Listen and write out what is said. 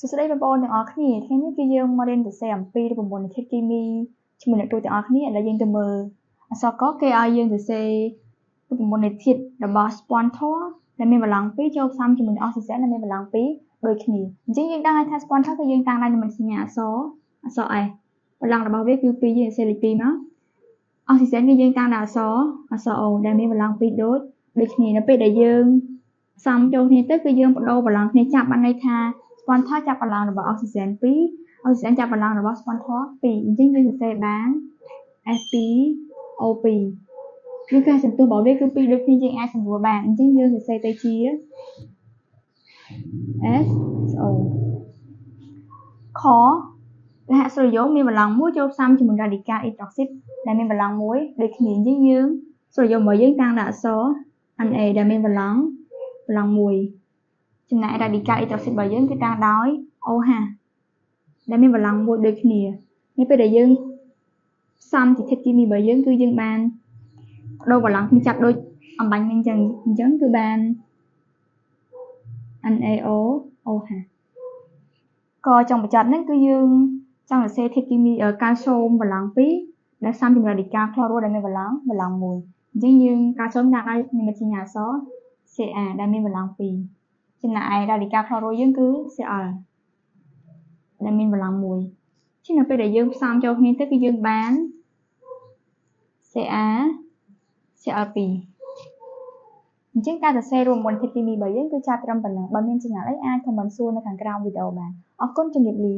សួស្តីបងប្អូនទាំងអស់គ្នាថ្ងៃនេះគឺយើងមករៀនសរសេរអំពីប្រព័ន្ធធាតុគីមីជាមួយអ្នកគ្រូទាំងអស់គ្នាឥឡូវយើងទៅមើលអក្សរកគេឲ្យយើងសរសេរប្រព័ន្ធធាតុរបស់ស្ពាន់ធម៌ដែលមានបល្ល័ង្ក2ចូលផ្សំជាមួយអុកស៊ីហ្សែនដែលមានបល្ល័ង្ក2ដូចគ្នាអញ្ចឹងយើងដឹងថាស្ពាន់ធម៌គឺយើងតាំងឡើងនឹងសញ្ញាអក្សរ S បល្ល័ង្ករបស់វាគឺ2យើងសរសេរលេខ2មកអុកស៊ីហ្សែនគឺយើងតាំងដល់អក្សរ O ដែលមានបល្ល័ង្ក2ដូចគ្នានៅពេលដែលយើងផ្សំចូលគ្នាទៅគឺយើងបដូរបល្ល័ង្កគ្នាចាប់បានន័យថាស្ពាន់ធម៌ចាប់បល្ល័ង្ករបស់អុកស៊ីហ្សែន2អុកស៊ីហ្សែនចាប់បល្ល័ង្ករបស់ស្ពាន់ធម៌2អញ្ចឹងយើងសរសេរបាន F2O2 គឺការសន្ទុះរបស់វាគឺ2ដូចគ្នាយើងអាចសម្រួលបានអញ្ចឹងយើងសរសេរទៅជា SO ខរហសូរយ៉ូមមានបល្ល័ង្ក1ចូលផ្សំជាមួយរ៉ាឌីកាល់អ៊ីដ្រូស៊ីតដែលមានបល្ល័ង្ក1ដូចគ្នាអញ្ចឹងយើងសូរយ៉ូមរបស់យើងតាំងដល់អក្សរ Na ដែលមានបល្ល័ង្ក1ចំណែករ៉ាឌីកាល់អ៊ីដ្រូស៊ីតរបស់យើងគឺតាំងដោយ OH ដែលមានបល្ល័ង្ក1ដូចគ្នានៅពេលដែលយើងផ្សំជាធាតុគីមីរបស់យើងគឺយើងបានដូរបល្ល័ង្កគ្នាចាប់ដូចអំបញ្ញមិញអញ្ចឹងគឺបាន NaOH ក៏ចុងបញ្ចប់នេះគឺយើងចង់សរសេរធាតុគីមីកាល់ស្យូមបល្ល័ង្ក2ដែលផ្សំជាមួយរ៉ាឌីកាល់ក្លរូដែលមានបល្ល័ង្ក1អញ្ចឹងយើងកាល់ស្យូមដាក់ឲ្យនិមិត្តសញ្ញាអក្សរ Ca ដែលមានបល្ល័ង្ក2ចំណែករ៉ាឌីកាល់ក្លរូយើងគឺ Cl ដែលមានបល្ល័ង្ក1ជានៅពេលដែលយើងផ្សំចូលគ្នាទៅគឺយើងបាន CaCl2 អញ្ចឹងការសរសេររួមមន្តធាតុគីមីរបស់យើងគឺចាប់ត្រឹមប៉ុណ្ណឹងបើមានចម្ងល់អីអាចខមមិនសួរនៅខាងក្រោមវីដេអូបានអរគុណជំរាបលា